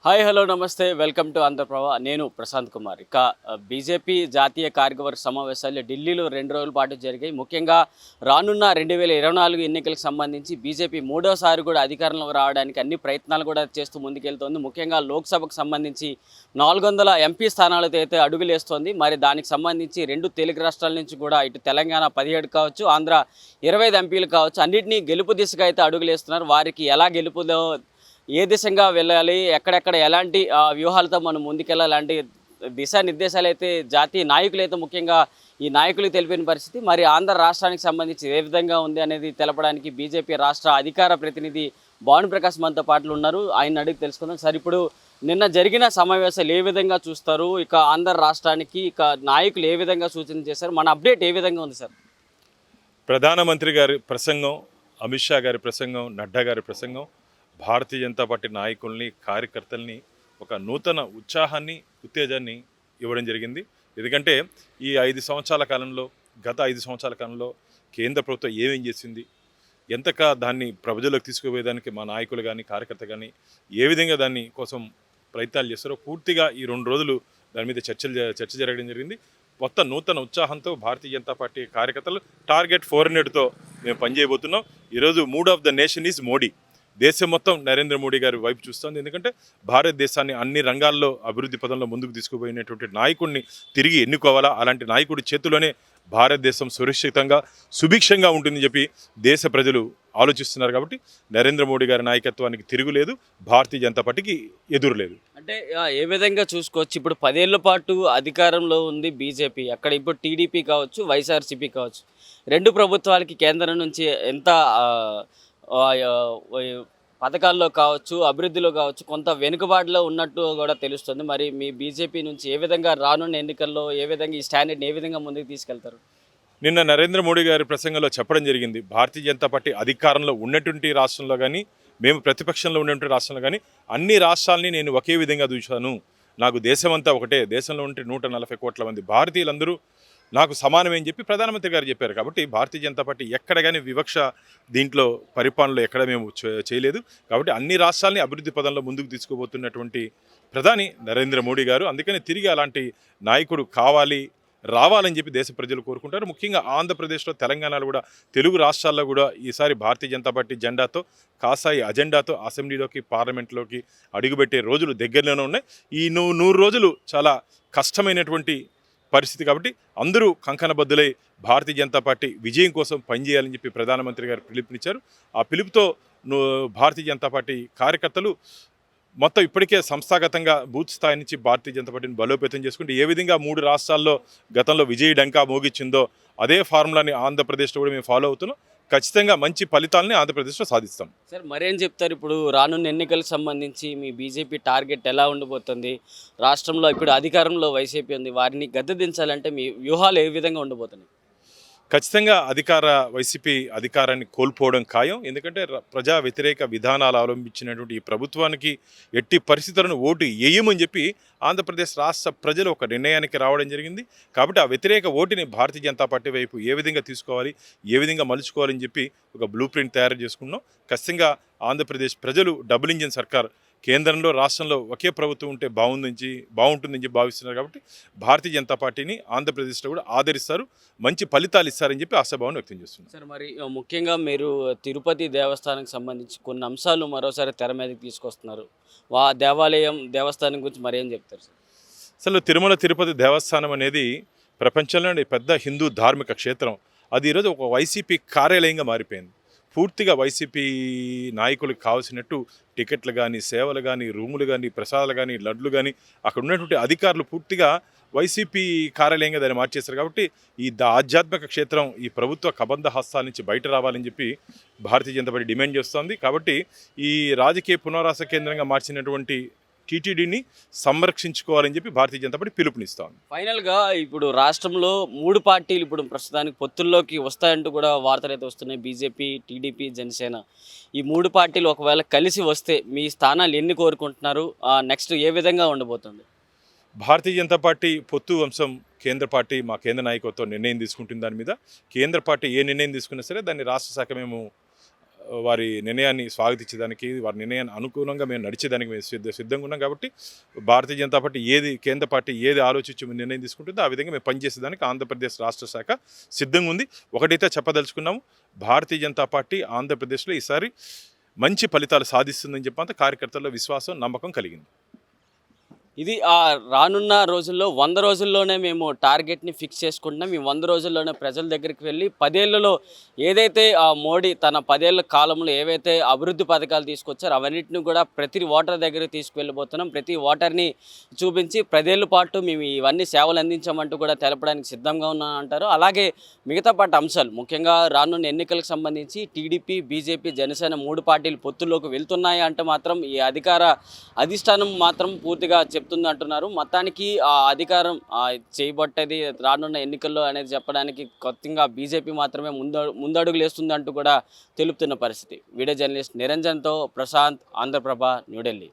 Hi hello నమస్తే welcome to Andhraprabha. నేను ప్రశాంత్ కుమార్. ఇక బీజేపీ జాతీయ కార్యవర్గ సమావేశాలు ఢిల్లీలో 2 రోజుల పాటు జరిగాయి. ముఖ్యంగా రానున్న 2024 ఎన్నికలకు సంబంధించి బీజేపీ మూడోసారి కూడా అధికారంలోకి రావడానికి అన్ని ప్రయత్నాలు కూడా చేస్తూ ముందుకెళ్తోంది. ముఖ్యంగా లోక్సభకు సంబంధించి 400 ఎంపీ స్థానాలతో అయితే అడుగులేస్తోంది. మరి దానికి సంబంధించి 2 తెలుగు రాష్ట్రాల నుంచి కూడా ఇటు తెలంగాణ 17 కావచ్చు, ఆంధ్ర 25 ఎంపీలు కావచ్చు, అన్నింటినీ గెలుపు దిశగా అయితే అడుగులేస్తున్నారు. వారికి ఎలా గెలుపులో ఏ దిశగా వెళ్ళాలి, ఎక్కడెక్కడ ఎలాంటి వ్యూహాలతో మనం ముందుకెళ్ళాలి, అలాంటి దిశానిర్దేశాలు అయితే జాతీయ నాయకులైతే ముఖ్యంగా ఈ నాయకులకు తెలిపిన పరిస్థితి. మరి ఆంధ్ర రాష్ట్రానికి సంబంధించి ఏ విధంగా ఉంది అనేది తెలపడానికి బీజేపీ రాష్ట్ర అధికార ప్రతినిధి భానుప్రకాష్ మనతో పాటు ఉన్నారు. ఆయన అడిగి తెలుసుకుందాం. సార్, ఇప్పుడు నిన్న జరిగిన సమావేశాలు ఏ విధంగా చూస్తారు? ఇక ఆంధ్ర రాష్ట్రానికి ఇక నాయకులు ఏ విధంగా సూచన చేశారు? మన అప్డేట్ ఏ విధంగా ఉంది సార్? ప్రధానమంత్రి గారి ప్రసంగం, అమిత్ షా గారి ప్రసంగం, నడ్డా గారి ప్రసంగం భారతీయ జనతా పార్టీ నాయకుల్ని, కార్యకర్తల్ని ఒక నూతన ఉత్సాహాన్ని, ఉత్తేజాన్ని ఇవ్వడం జరిగింది. ఎందుకంటే ఈ 5 సంవత్సరాల కాలంలో, గత 5 సంవత్సరాల కాలంలో కేంద్ర ప్రభుత్వం ఏమేం చేసింది, ఎంతగా దాన్ని ప్రజలకు తీసుకుపోయేదానికి మా నాయకులు కానీ, కార్యకర్త కానీ ఏ విధంగా దాన్ని కోసం ప్రయత్నాలు చేస్తారో పూర్తిగా ఈ 2 రోజులు దాని మీద చర్చ జరగడం జరిగింది. మొత్తం నూతన ఉత్సాహంతో భారతీయ జనతా పార్టీ కార్యకర్తలు టార్గెట్ 400తో మేము పనిచేయబోతున్నాం. ఈరోజు mood of the nation is Modi. దేశం మొత్తం నరేంద్ర మోడీ గారి వైపు చూస్తుంది. ఎందుకంటే భారతదేశాన్ని అన్ని రంగాల్లో అభివృద్ధి పదంలో ముందుకు తీసుకుపోయినటువంటి నాయకుడిని తిరిగి ఎన్నుకోవాలా, అలాంటి నాయకుడి చేతిలోనే భారతదేశం సురక్షితంగా, సుభిక్షంగా ఉంటుందని చెప్పి దేశ ప్రజలు ఆలోచిస్తున్నారు. కాబట్టి నరేంద్ర మోడీ గారి నాయకత్వానికి తిరుగులేదు, భారతీయ జనతా పార్టీకి ఎదురులేదు. అంటే ఏ విధంగా చూసుకోవచ్చు? ఇప్పుడు 10 ఏళ్ల పాటు అధికారంలో ఉంది బీజేపీ. అక్కడ ఇప్పుడు టీడీపీ కావచ్చు, వైఎస్ఆర్సీపీ కావచ్చు, 2 ప్రభుత్వాలకి కేంద్రం నుంచి ఎంత పథకాల్లో కావచ్చు, అభివృద్ధిలో కావచ్చు, కొంత వెనుకబాటులో ఉన్నట్టు కూడా తెలుస్తుంది. మరి మీ బీజేపీ నుంచి ఏ విధంగా రానున్న ఎన్నికల్లో ఏ విధంగా ఈ స్టాండర్డ్ని ఏ విధంగా ముందుకు తీసుకెళ్తారు? నిన్న నరేంద్ర మోడీ గారి ప్రసంగంలో చెప్పడం జరిగింది, భారతీయ జనతా పార్టీ అధికారంలో ఉన్నటువంటి రాష్ట్రంలో కానీ, మేము ప్రతిపక్షంలో ఉన్నటువంటి రాష్ట్రంలో కానీ అన్ని రాష్ట్రాలని నేను ఒకే విధంగా చూశాను. నాకు దేశమంతా ఒకటే, దేశంలో ఉంటే 140 కోట్ల మంది భారతీయులందరూ నాకు సమానమని చెప్పి ప్రధానమంత్రి గారు చెప్పారు. కాబట్టి భారతీయ జనతా పార్టీ ఎక్కడ కానీ వివక్ష దీంట్లో పరిపాలనలో ఎక్కడ మేము చేయలేదు. కాబట్టి అన్ని రాష్ట్రాలని అభివృద్ధి పదంలో ముందుకు తీసుకుపోతున్నటువంటి ప్రధాని నరేంద్ర మోడీ గారు. అందుకని తిరిగి అలాంటి నాయకుడు రావాలని చెప్పి దేశ ప్రజలు కోరుకుంటారు. ముఖ్యంగా ఆంధ్రప్రదేశ్లో, తెలంగాణలో కూడా, తెలుగు రాష్ట్రాల్లో కూడా ఈసారి భారతీయ జనతా పార్టీ జెండాతో, కాసాయి అజెండాతో అసెంబ్లీలోకి, పార్లమెంట్లోకి అడుగుపెట్టే రోజులు దగ్గరలోనే ఉన్నాయి. ఈ 100 రోజులు చాలా కష్టమైనటువంటి పరిస్థితి. కాబట్టి అందరూ కంకణబద్దులై భారతీయ జనతా పార్టీ విజయం కోసం పనిచేయాలని చెప్పి ప్రధానమంత్రి గారు పిలుపునిచ్చారు. ఆ పిలుపుతో భారతీయ జనతా పార్టీ కార్యకర్తలు మొత్తం ఇప్పటికే సంస్థాగతంగా బూత్ స్థాయి నుంచి భారతీయ జనతా పార్టీని బలోపేతం చేసుకుంటే ఏ విధంగా 3 రాష్ట్రాల్లో గతంలో విజయ్ డంకా మోగించిందో అదే ఫార్ములాని ఆంధ్రప్రదేశ్లో కూడా మేము ఫాలో అవుతున్నాం. ఖచ్చితంగా మంచి ఫలితాలని ఆంధ్రప్రదేశ్లో సాధిస్తాం. సార్, మరేం చెప్తారు? ఇప్పుడు రానున్న ఎన్నికలకు సంబంధించి మీ బీజేపీ టార్గెట్ ఎలా ఉండబోతుంది? రాష్ట్రంలో ఇప్పుడు అధికారంలో వైసీపీ ఉంది, వారిని గద్దెదించాలంటే మీ వ్యూహాలు ఏ విధంగా ఉండబోతున్నాయి? ఖచ్చితంగా వైసీపీ అధికారాన్ని కోల్పోవడం ఖాయం. ఎందుకంటే ప్రజా వ్యతిరేక విధానాలు అవలంబించినటువంటి ఈ ప్రభుత్వానికి ఎట్టి పరిస్థితులను ఓటు వేయమని చెప్పి ఆంధ్రప్రదేశ్ రాష్ట్ర ప్రజలు ఒక నిర్ణయానికి రావడం జరిగింది. కాబట్టి ఆ వ్యతిరేక ఓటుని భారతీయ జనతా పార్టీ వైపు ఏ విధంగా తీసుకోవాలి, ఏ విధంగా మలుచుకోవాలని చెప్పి ఒక బ్లూ ప్రింట్ తయారు చేసుకున్నాం. ఖచ్చితంగా ఆంధ్రప్రదేశ్ ప్రజలు డబుల్ ఇంజిన్ సర్కార్, కేంద్రంలో రాష్ట్రంలో ఒకే ప్రభుత్వం ఉంటే బాగుంటుందని చెప్పి భావిస్తున్నారు. కాబట్టి భారతీయ జనతా పార్టీని ఆంధ్రప్రదేశ్లో కూడా ఆదరిస్తారు, మంచి ఫలితాలు ఇస్తారని చెప్పి ఆశాభావం వ్యక్తం చేస్తున్నారు. సార్, మరి ముఖ్యంగా మీరు తిరుపతి దేవస్థానానికి సంబంధించి కొన్ని అంశాలు మరోసారి తెర మీదకి తీసుకొస్తున్నారు. దేవస్థానం గురించి మరి ఏం చెప్తారు సార్? అసలు తిరుపతి దేవస్థానం అనేది ప్రపంచంలోని పెద్ద హిందూ ధార్మిక క్షేత్రం. అది ఈరోజు ఒక వైసీపీ కార్యాలయంగా మారిపోయింది. పూర్తిగా వైసీపీ నాయకులకు కావాల్సినట్టు టికెట్లు కానీ, సేవలు కానీ, రూములు కానీ, ప్రసాదాలు కానీ, లడ్లు కానీ, అక్కడ ఉన్నటువంటి అధికారులు పూర్తిగా వైసీపీ కార్యాలయంగా దాన్ని మార్చేశారు. కాబట్టి ఈ ఆధ్యాత్మిక క్షేత్రం ఈ ప్రభుత్వ కబంధ హస్తాల నుంచి బయట రావాలని చెప్పి భారతీయ జనతా పార్టీ డిమాండ్ చేస్తోంది. కాబట్టి ఈ రాజకీయ పునరావాస కేంద్రంగా మార్చినటువంటి టీటీడీని సంరక్షించుకోవాలని చెప్పి భారతీయ జనతా పార్టీ పిలుపునిస్తోంది. ఫైనల్గా ఇప్పుడు రాష్ట్రంలో 3 పార్టీలు ఇప్పుడు ప్రస్తుతానికి పొత్తుల్లోకి వస్తాయంటూ కూడా వార్తలు అయితే వస్తున్నాయి. బీజేపీ, టీడీపీ, జనసేన, ఈ 3 పార్టీలు ఒకవేళ కలిసి వస్తే మీ స్థానాలు ఎన్ని కోరుకుంటున్నారు? నెక్స్ట్ ఏ విధంగా ఉండబోతుంది? భారతీయ జనతా పార్టీ పొత్తు అంశం కేంద్ర పార్టీ, మా కేంద్ర నాయకత్వం నిర్ణయం తీసుకుంటుంది. దాని మీద కేంద్ర పార్టీ ఏ నిర్ణయం తీసుకున్నా సరే దాన్ని రాష్ట్ర శాఖ మేము వారి నిర్ణయాన్ని స్వాగతించేదానికి, వారి నిర్ణయాన్ని అనుకూలంగా మేము నడిచేదానికి మేము సిద్ధంగా ఉన్నాం. కాబట్టి భారతీయ జనతా పార్టీ కేంద్ర పార్టీ ఏది ఆలోచించి నిర్ణయం తీసుకుంటుందో ఆ విధంగా మేము పనిచేసేదానికి ఆంధ్రప్రదేశ్ రాష్ట్ర శాఖ సిద్ధంగా ఉంది. ఒకటైతే చెప్పదలుచుకున్నాము, భారతీయ జనతా పార్టీ ఆంధ్రప్రదేశ్లో ఈసారి మంచి ఫలితాలు సాధిస్తుందని చెప్పంత కార్యకర్తల్లో విశ్వాసం, నమ్మకం కలిగింది. ఇది రానున్న రోజుల్లో 100 రోజుల్లోనే మేము టార్గెట్ని ఫిక్స్ చేసుకుంటున్నాం. ఈ 100 రోజుల్లోనే ప్రజల దగ్గరికి వెళ్ళి 10 ఏళ్లలో ఏదైతే మోడీ తన 10 ఏళ్ల కాలంలో ఏవైతే అభివృద్ధి పథకాలు తీసుకొచ్చారో అవన్నిటిని కూడా ప్రతి ఓటర్ దగ్గరికి తీసుకువెళ్ళిపోతున్నాం. ప్రతి ఓటర్ని చూపించి 10 ఏళ్ల పాటు మేము ఇవన్నీ సేవలు అందించామంటూ కూడా తెలపడానికి సిద్ధంగా ఉన్నాం అంటారు. అలాగే మిగతా పార్టీ అంశాలు, ముఖ్యంగా రానున్న ఎన్నికలకు సంబంధించి టీడీపీ, బీజేపీ, జనసేన 3 పార్టీలు పొత్తుల్లోకి వెళ్తున్నాయి అంటే మాత్రం ఈ అధిష్టానం మాత్రం పూర్తిగా చెప్తుంది అంటున్నారు. మొత్తానికి ఆ అధికారం చేయబట్టేది రానున్న ఎన్నికల్లో అనేది చెప్పడానికి కొత్తగా బీజేపీ మాత్రమే ముందడుగులు వేస్తుంది అంటూ కూడా తెలుపుతున్న పరిస్థితి. వీడియో జర్నలిస్ట్ నిరంజన్తో ప్రశాంత్, ఆంధ్రప్రభ, న్యూఢిల్లీ.